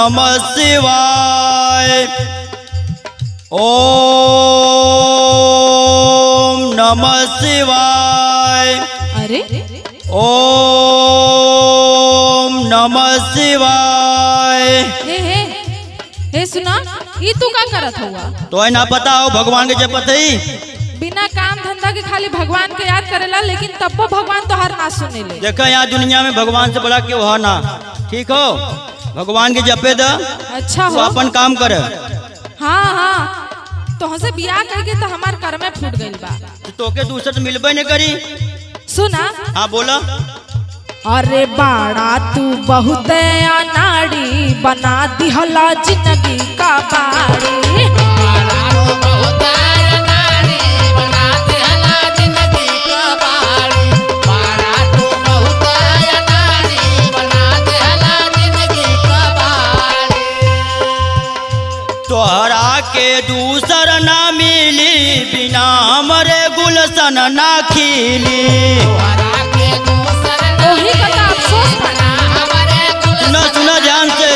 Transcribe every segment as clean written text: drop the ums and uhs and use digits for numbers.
नमः शिवाय। ओम नमः शिवाय। अरे ओम नमः शिवाय। हे सुना, ये तू का करत हुआ? तो है ना पता हो भगवान के जपत है। बिना काम धंधा के खाली भगवान के याद करेला, लेकिन तब भगवान तो हर ना सुने ले। देखा यहाँ दुनिया में भगवान से बड़ा क्यों हो ना। ठीक हो, भगवान के जपे द। अच्छा हो, अपन काम कर। हाँ तो हमसे बियाह करके तो हमार कर में फूट गइल बा। तो के दूसरे से मिलबे नहीं करी। सुना, हाँ बोला। अरे बाड़ा तू बहुत अनाड़ी, बना दिहला जिंदगी का बाड़ी। तोहरा के दूसर ना मिली, बिना हमरे गुलशन ना खिली। वही का अफसोस बना। सुना सुना ध्यान से।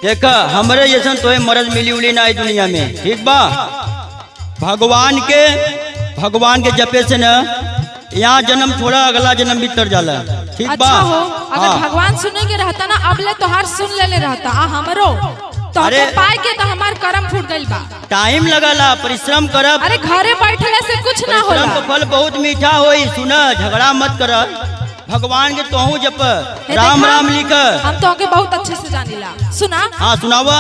देखा हमरे जैसन तोहे मर्द मिली उली ना दुनिया में। ठीक बा, भगवान के जपे से न यहाँ जन्म थोड़ा, अगला जन्म भी तर जाला। ठीक बा। अच्छा हो, अगर भगवान सुने के रहता ना, अब ले तोहार सुन ले रहता हमरो तो। अरे पाए के तो हमार कर्म फूट गइल बा। टाइम लगला, परिश्रम करब। अरे घरे बैठले से कुछ ना होला। तो फल बहुत मीठा होई। सुना, झगड़ा मत कर, भगवान के तोहू जप, राम राम लिख। हम तो के बहुत अच्छे से जानिला। सुना। हाँ सुनावा।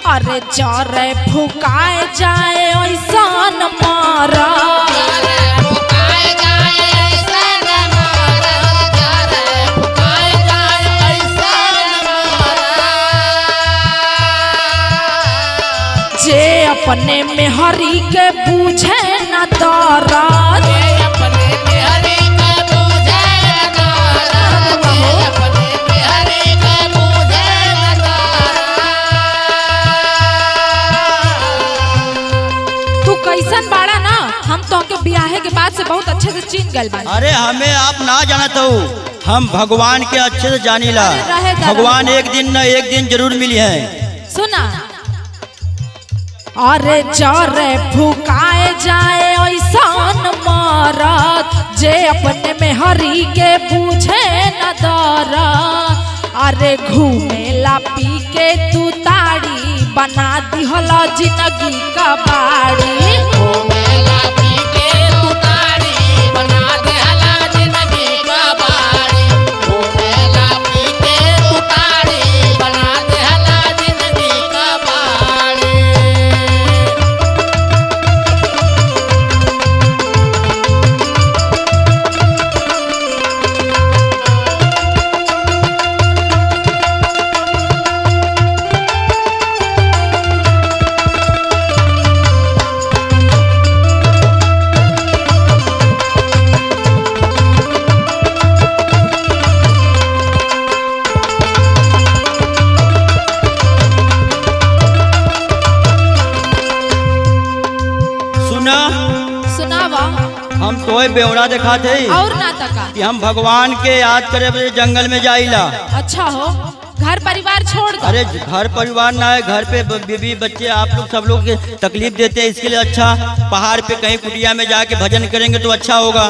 अरे जरे फुकाए जाए ऐसा न मारा, जे अपने में हरी के बूझे न दर्द। कैसन बाड़ा ना, हम तो के ब्याहे के बाद से बहुत अच्छे से चीन गल बानी। अरे हमें आप ना जानत हो, हम भगवान के अच्छे से जानीला। भगवान एक दिन न एक दिन जरूर मिली है। सुना, अरे जरे फुकाए जाए ऐसा न मरद, जे अपने में हरी के बूझे न दर्द। अरे घूमेला पी के तू ताड़ी, बना दिहला जिंदगी का बाड़ी। घूमेला पी के तू ताड़ी, बना दिहला जिंदगी का बाड़ी। घूमेला पी के तू ताड़ी, बना दिहला जिंदगी का बाड़ी। हम तोय बेवड़ा दिखाते और ना तका कि हम भगवान के याद करे जंगल में जाइला। अच्छा हो, घर परिवार छोड़ दो। अरे घर परिवार ना है, घर पे बीवी बच्चे आप लोग सब लोग के तकलीफ देते हैं, इसके लिए अच्छा पहाड़ पे कहीं कुटिया में जाके भजन करेंगे तो अच्छा होगा।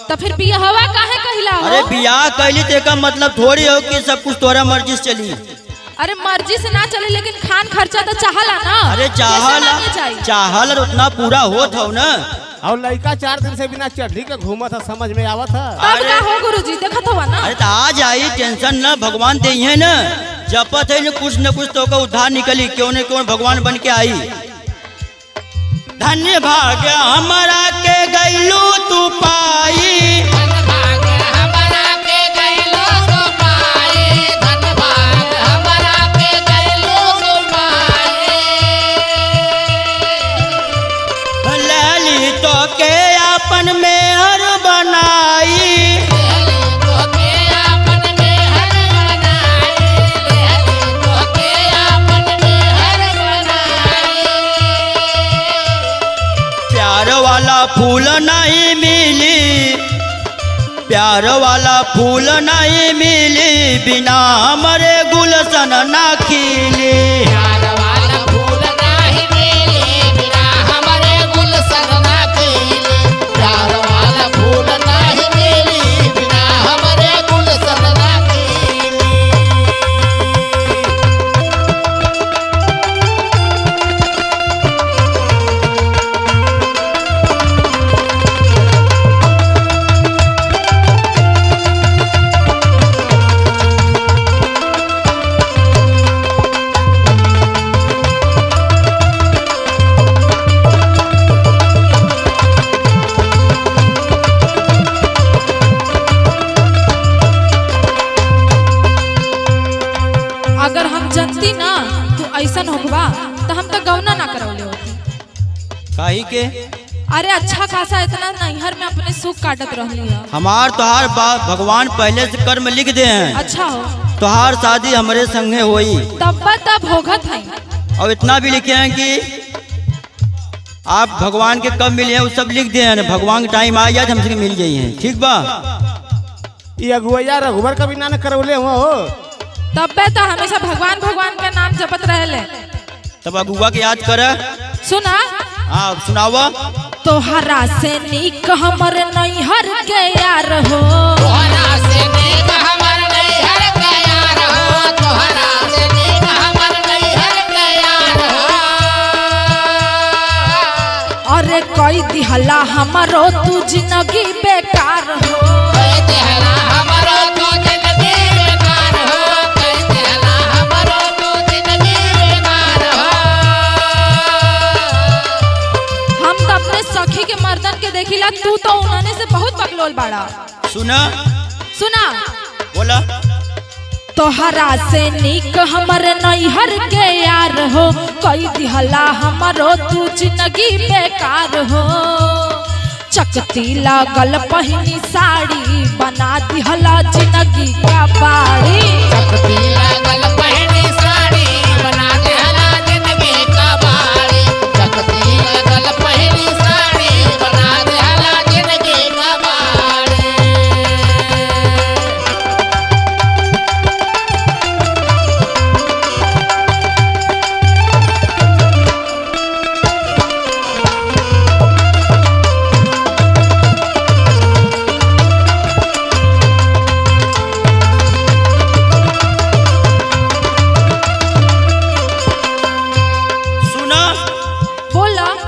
तो फिर बियाहवा काहे कहिला हो? अरे बियाह कैली ते का मतलब थोड़ी हो कि सब कुछ तोरा मर्जी से चली। अरे मर्जी से ना चले, लेकिन खान खर्चा तो चाहला ना। अरे चाहल उतना पूरा होत हो ना। और लड़का 4 दिन से बिना चढ़ी के घूमा था, समझ में आवा था। तब का हो गुरुजी, देखत हो ना। अरे तो आ जाई, टेंशन ना, भगवान दे है ना, जपत है न कुछ तो का उद्धार निकली, क्यों न क्यों भगवान बन के आई। धन्य भाग्य हमरा के गैलू तू पाई। लली तो के अपन मेहर बनाई। प्यार वाला फूल नहीं मिली, प्यार वाला फूल नहीं मिली, बिना हमरे गुलशन ना खिली। अगर हम जनती ना तू ऐसन होगा तो हम तो गौना ना करौले होती। काहे के? अरे अच्छा खासा इतना नैहर में अपने सुख काटत रहली है। हमार तोहार बात भगवान पहले से कर्म लिख दे हैं। अच्छा हो तोहार शादी हमरे संगे होई। तब होगत है। और इतना भी लिखे हैं कि आप भगवान के कब मिले हैं वो सब लिख दे हैं। भगवान का टाइम आ जाए तो हमसे मिल जाइए, ठीक बा? ये अगुआ रघुवर कभी ना करौले हुआ हो। तब तो हमेशा भगवान भगवान का नाम जपत रहले। तब अगुआ के याद कर। सुना? हाँ सुनावा। तोहरा से नीक हमर नैहर के यार हो। अरे कई दिहला हमारो तू जिंदगी बेकार हो। सखी के मर्दन के देखिला, तू तो उन्होंने से बहुत बकलोल बाड़ा। सुना सुना बोला। तोहरा से नीक हमर नैहर के यार हो, कई दिहला हमारो तू जिंदगी बेकार हो। चकती लागल पहनी साड़ी, बना दिहला जिंदगी का बाड़ी। चकती लागल पहनी साड़ी, बना दिहला जिंदगी का बाड़ी। चकती लागल पहनी साड़ी, बना दिहला जिंदगी का बाड़ी।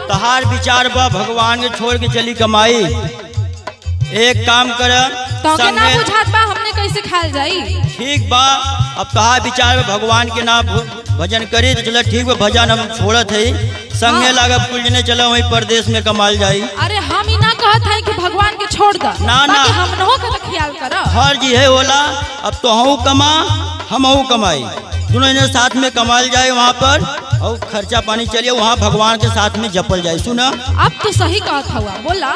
तहार विचार बा भगवान के छोड़ के चली कमाई। एक काम कर, तो के ना बुझात बा हमने कैसे खाल जाई। ठीक बा, अब तहार विचार में भगवान के नाम भजन करी तो चला ठीक बा। भजन हम छोड़त है संगे लागब कुल जने चला वही परदेश में कमाल जाई। अरे हम ही ना कहत है कि भगवान के छोड़ दा, ना ना हमनों का ख्याल कर। हर जी है होला। अब तो हूँ कमा हम हूँ कमाई, दोनों जने साथ में कमाल जाए वहाँ पर और खर्चा पानी चलिए वहाँ भगवान के साथ में जपल जाए। सुना अब तो सही कहत हुआ, बोला।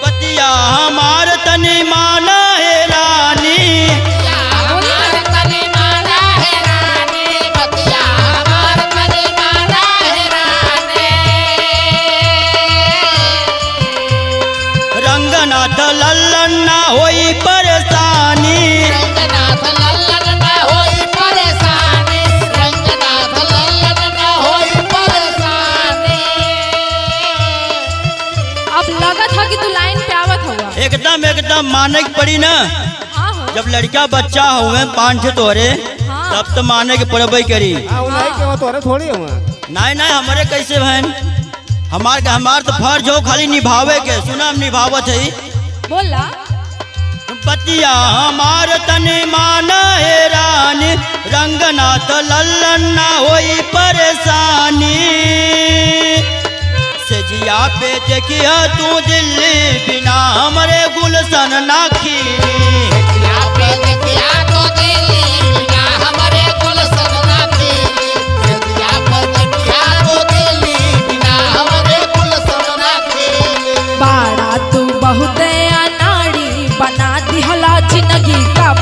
पतिया हमार तनी माना है रानी, हमार तनी माना है रानी, पतिया हमार तनी माना है रानी। रंगनाथ लल्लन ना होई परेशानी, रंगनाथ लल्लन ना होई परेशानी, रंगनाथ लल्लन ना होई परेशानी। अब लगत है कि तू लाइन पे आवत हुआ। एकदम एकदम माने की पड़ी ना। हाँ हो। जब लड़का बच्चा हुए पांच ठे तोरे हाँ। तब तो माने के पड़बई करी। तोरे थोड़ी हुआ। नहीं नहीं हमारे कैसे बहन, हमार तो फर्ज हो खाली निभावे के। सुना हम निभावत है। बोला। पतिया हमार तनी माना है रानी, रंगनाथ लल्लन ना होई परेशानी। सजिया पे देखिया तू दिल्ली बिना हमरे गुलशन ना खिली सजिया पे देखिया तो दिल्ली बिना हमरे गुलशन ना खिली सजिया पे देखिया तो दिल्ली बिना हमरे गुलशन ना खिली बाड़ा तू बहुते अनाड़ी बना दिहला जिंदगी का